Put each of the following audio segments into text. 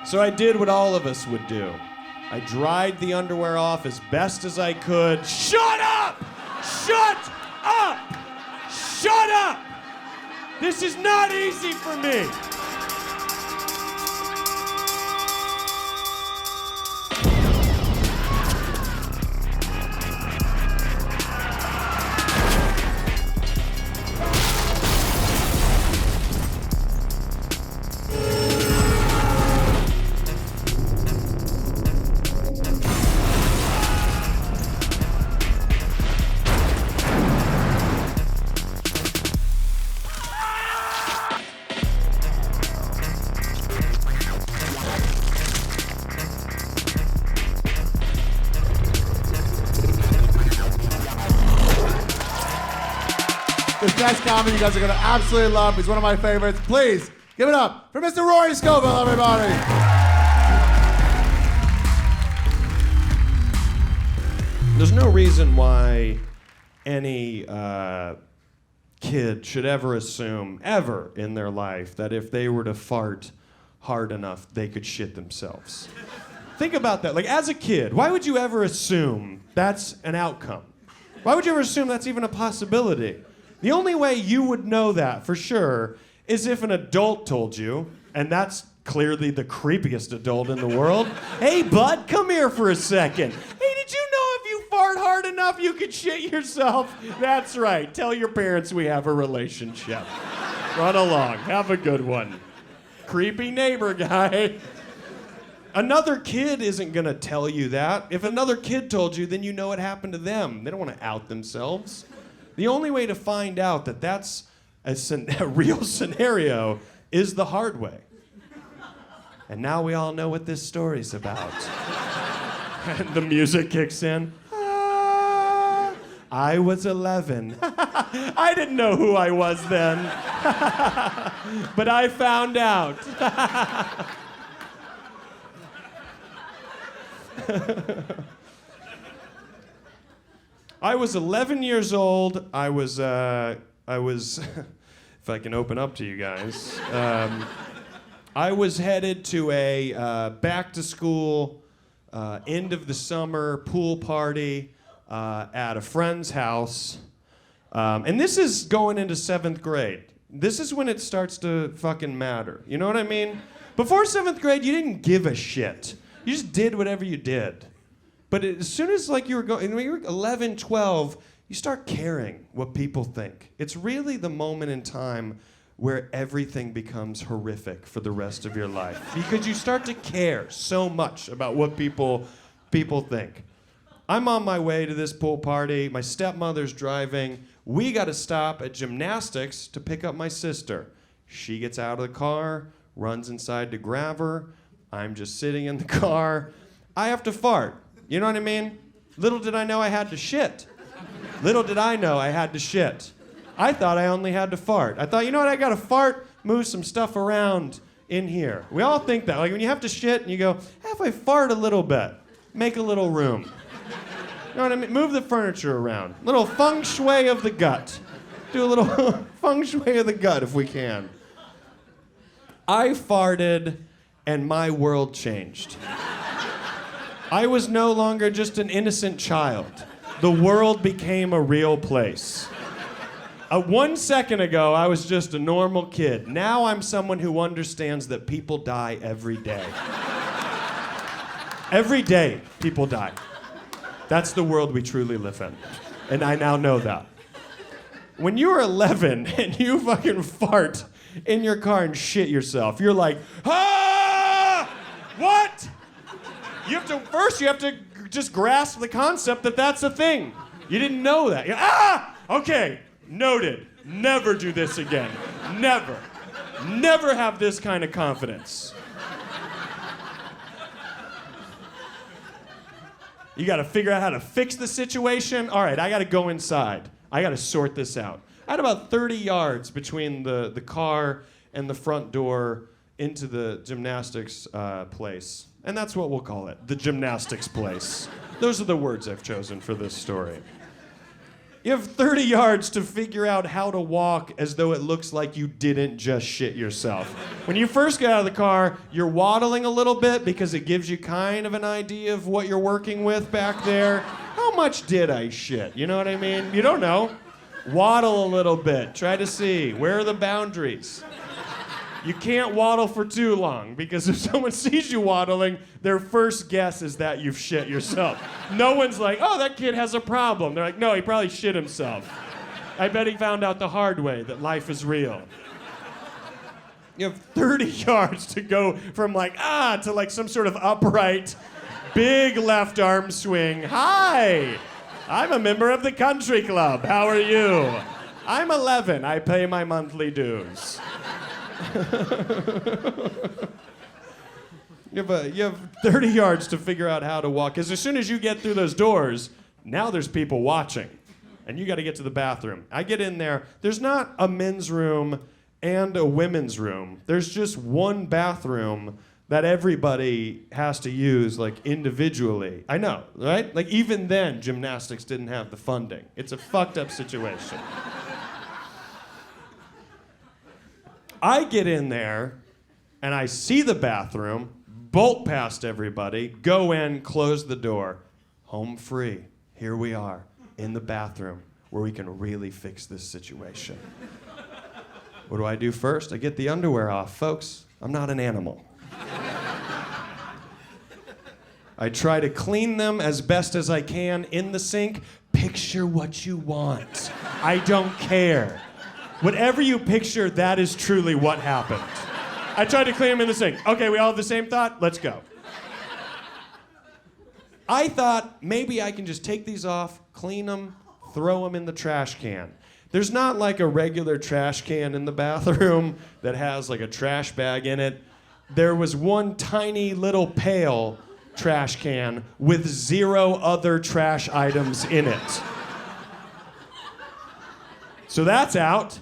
So I did what all of us would do. I dried the underwear off as best as I could. Shut up! Shut up! Shut up! This is not easy for me. This next comedy you guys are going to absolutely love. He's one of my favorites. Please give it up for Mr. Rory Scovel, everybody. There's no reason why any kid should ever assume, ever in their life, that if they were to fart hard enough, they could shit themselves. Think about that. Like, as a kid, why would you ever assume that's an outcome? Why would you ever assume that's even a possibility? The only way you would know that for sure is if an adult told you, and that's clearly the creepiest adult in the world. Hey, bud, come here for a second. Hey, did you know if you fart hard enough, you could shit yourself? That's right. Tell your parents we have a relationship. Run along. Have a good one. Creepy neighbor guy. Another kid isn't going to tell you that. If another kid told you, then you know what happened to them. They don't want to out themselves. The only way to find out that that's a real scenario is the hard way. And now we all know what this story's about. And the music kicks in. I was 11. I didn't know who I was then. But I found out. I was 11 years old. I was, if I can open up to you guys, I was headed to a back-to-school, end of the summer pool party at a friend's house. And this is going into 7th grade. This is when it starts to fucking matter. You know what I mean? Before 7th grade, you didn't give a shit. You just did whatever you did. But as soon as like you were going, when you were 11, 12, you start caring what people think. It's really the moment in time where everything becomes horrific for the rest of your life. Because you start to care so much about what people think. I'm on my way to this pool party. My stepmother's driving. We got to stop at gymnastics to pick up my sister. She gets out of the car, runs inside to grab her. I'm just sitting in the car. I have to fart. You know what I mean? Little did I know I had to shit. Little did I know I had to shit. I thought I only had to fart. I thought, you know what, I gotta fart, move some stuff around in here. We all think that. Like when you have to shit and you go, if I fart a little bit, make a little room. You know what I mean? Move the furniture around. Little feng shui of the gut. Do a little feng shui of the gut if we can. I farted and my world changed. I was no longer just an innocent child. The world became a real place. 1 second ago, I was just a normal kid. Now I'm someone who understands that people die every day. Every day, people die. That's the world we truly live in. And I now know that. When you're 11 and you fucking fart in your car and shit yourself, you're like, ah! What? You have to just grasp the concept that that's a thing. You didn't know that. Okay, noted. Never do this again. Never. Never have this kind of confidence. You gotta figure out how to fix the situation. All right, I gotta go inside. I gotta sort this out. I had about 30 yards between the car and the front door into the gymnastics place. And that's what we'll call it, the gymnastics place. Those are the words I've chosen for this story. You have 30 yards to figure out how to walk as though it looks like you didn't just shit yourself. When you first get out of the car, you're waddling a little bit because it gives you kind of an idea of what you're working with back there. How much did I shit? You know what I mean? You don't know. Waddle a little bit. Try to see. Where are the boundaries? You can't waddle for too long because if someone sees you waddling, their first guess is that you've shit yourself. No one's like, oh, that kid has a problem. They're like, no, he probably shit himself. I bet he found out the hard way that life is real. You have 30 yards to go from to like some sort of upright, big left arm swing. Hi, I'm a member of the country club. How are you? I'm 11. I pay my monthly dues. You have 30 yards to figure out how to walk. Because as soon as you get through those doors, now there's people watching. And you got to get to the bathroom. I get in there. There's not a men's room and a women's room. There's just one bathroom that everybody has to use individually. I know, right? Even then, gymnastics didn't have the funding. It's a fucked up situation. I get in there, and I see the bathroom, bolt past everybody, go in, close the door. Home free. Here we are, in the bathroom, where we can really fix this situation. What do I do first? I get the underwear off. Folks, I'm not an animal. I try to clean them as best as I can in the sink. Picture what you want. I don't care. Whatever you picture, that is truly what happened. I tried to clean them in the sink. Okay, we all have the same thought? Let's go. I thought maybe I can just take these off, clean them, throw them in the trash can. There's not a regular trash can in the bathroom that has a trash bag in it. There was one tiny little pail trash can with 0 other trash items in it. So that's out.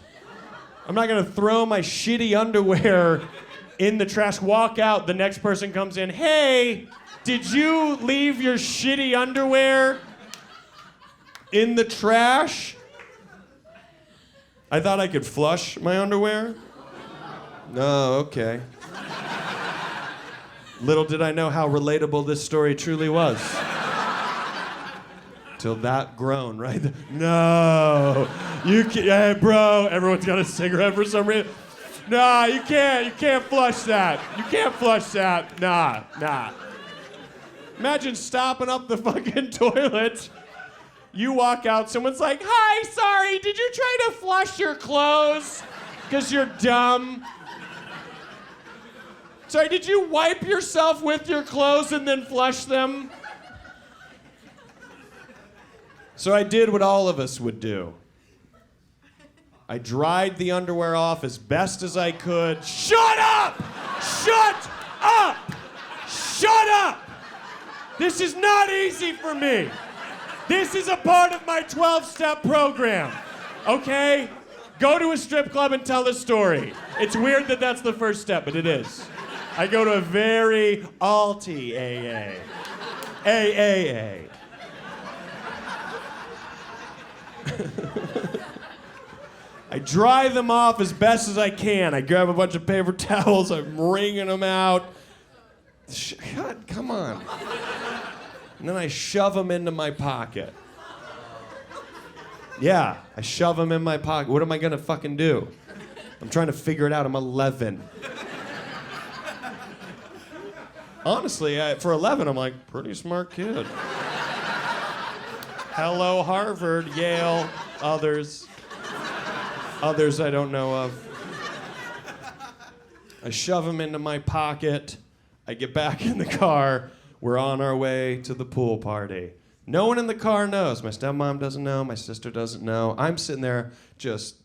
I'm not gonna throw my shitty underwear in the trash, walk out, the next person comes in, hey, did you leave your shitty underwear in the trash? I thought I could flush my underwear. Oh, okay. Little did I know how relatable this story truly was. Till that groan, right? No, you can't, hey, bro, everyone's got a cigarette for some reason. Nah, you can't flush that. You can't flush that, nah. Imagine stopping up the fucking toilet. You walk out, someone's like, hi, sorry, did you try to flush your clothes? Because you're dumb. Sorry, did you wipe yourself with your clothes and then flush them? So I did what all of us would do. I dried the underwear off as best as I could. Shut up! Shut up! Shut up! This is not easy for me. This is a part of my 12-step program, okay? Go to a strip club and tell a story. It's weird that that's the first step, but it is. I go to a very alti AA. AAA. I dry them off as best as I can. I grab a bunch of paper towels, I'm wringing them out. God, come on. And then I shove them into my pocket. Yeah, I shove them in my pocket. What am I gonna fucking do? I'm trying to figure it out. I'm 11. Honestly, for 11, I'm like, pretty smart kid. Hello, Harvard, Yale, others. Others I don't know of. I shove them into my pocket. I get back in the car. We're on our way to the pool party. No one in the car knows. My stepmom doesn't know. My sister doesn't know. I'm sitting there just...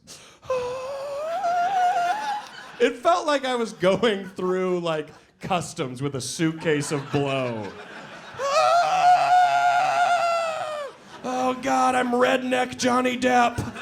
It felt like I was going through, customs with a suitcase of blow. Oh, God, I'm redneck Johnny Depp.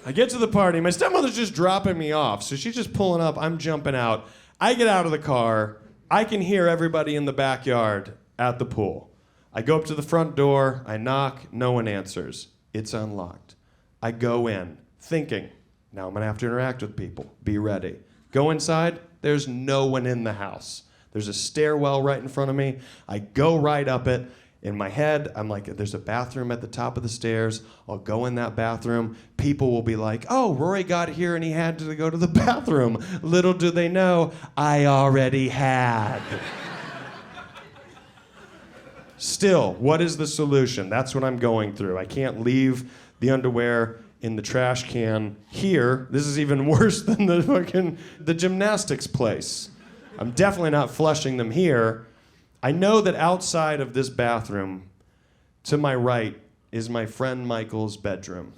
I get to the party. My stepmother's just dropping me off, so she's just pulling up. I'm jumping out. I get out of the car. I can hear everybody in the backyard at the pool. I go up to the front door, I knock, no one answers. It's unlocked. I go in, thinking, now I'm gonna have to interact with people. Be ready. Go inside, there's no one in the house. There's a stairwell right in front of me. I go right up it. In my head, I'm like, there's a bathroom at the top of the stairs. I'll go in that bathroom. People will be like, oh, Rory got here and he had to go to the bathroom. Little do they know, I already had. Still, what is the solution? That's what I'm going through. I can't leave the underwear in the trash can here. This is even worse than the gymnastics place. I'm definitely not flushing them here. I know that outside of this bathroom, to my right, is my friend Michael's bedroom.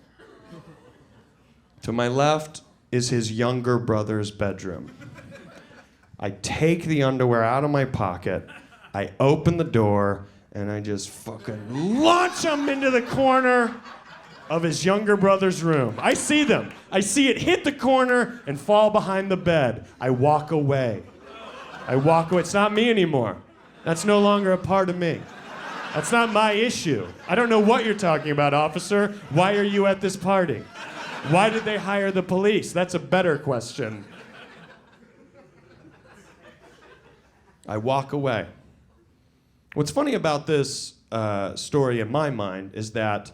To my left is his younger brother's bedroom. I take the underwear out of my pocket, I open the door, and I just fucking launch them into the corner of his younger brother's room. I see them. I see it hit the corner and fall behind the bed. I walk away. It's not me anymore. That's no longer a part of me. That's not my issue. I don't know what you're talking about, officer. Why are you at this party? Why did they hire the police? That's a better question. I walk away. What's funny about this story in my mind is that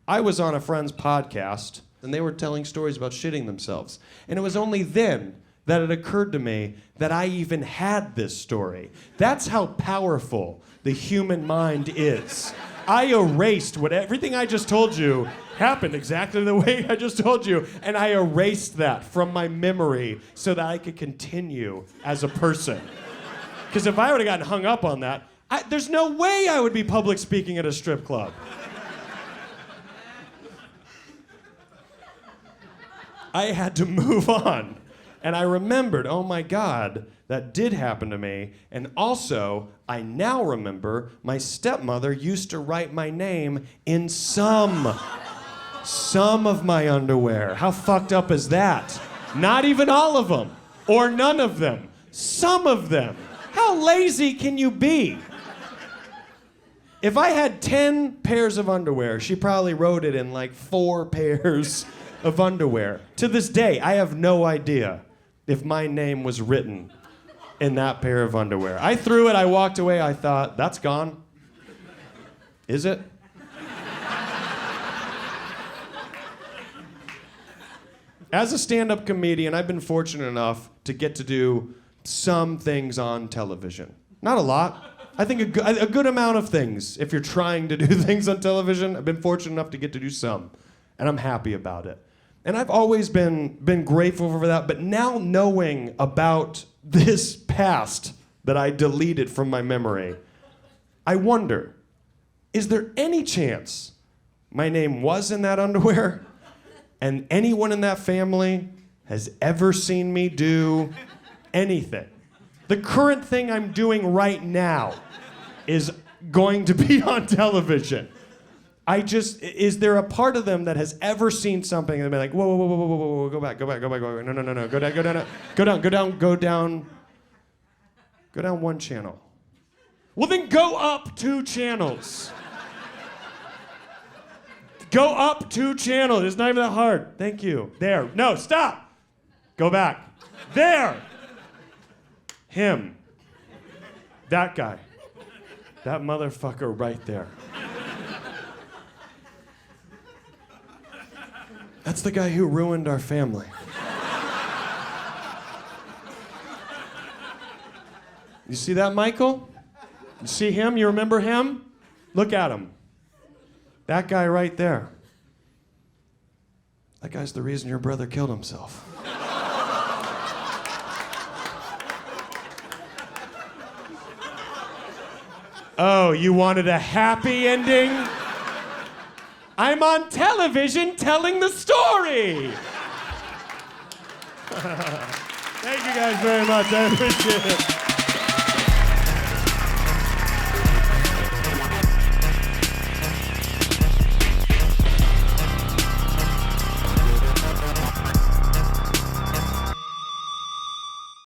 I was on a friend's podcast and they were telling stories about shitting themselves. And it was only then that it occurred to me that I even had this story. That's how powerful the human mind is. I erased everything I just told you happened exactly the way I just told you, and I erased that from my memory so that I could continue as a person. Because if I would have gotten hung up on that, there's no way I would be public speaking at a strip club. I had to move on. And I remembered, oh my God, that did happen to me. And also, I now remember my stepmother used to write my name in some of my underwear. How fucked up is that? Not even all of them, or none of them. Some of them. How lazy can you be? If I had 10 pairs of underwear, she probably wrote it in like 4 pairs of underwear. To this day, I have no idea if my name was written in that pair of underwear. I threw it, I walked away, I thought, that's gone. Is it? As a stand-up comedian, I've been fortunate enough to get to do some things on television. Not a lot. I think a good amount of things. If you're trying to do things on television, I've been fortunate enough to get to do some. And I'm happy about it. And I've always been grateful for that, but now knowing about this past that I deleted from my memory, I wonder, is there any chance my name was in that underwear and anyone in that family has ever seen me do anything? The current thing I'm doing right now is going to be on television. Is there a part of them that has ever seen something and been like, whoa, go back, no, go down one channel. Well, then go up 2 channels. Go up 2 channels. It's not even that hard. Thank you. There. No, stop. Go back. There. Him. That guy. That motherfucker right there. That's the guy who ruined our family. You see that, Michael? You see him? You remember him? Look at him. That guy right there. That guy's the reason your brother killed himself. Oh, you wanted a happy ending? I'm on television telling the story. Thank you guys very much. I appreciate it.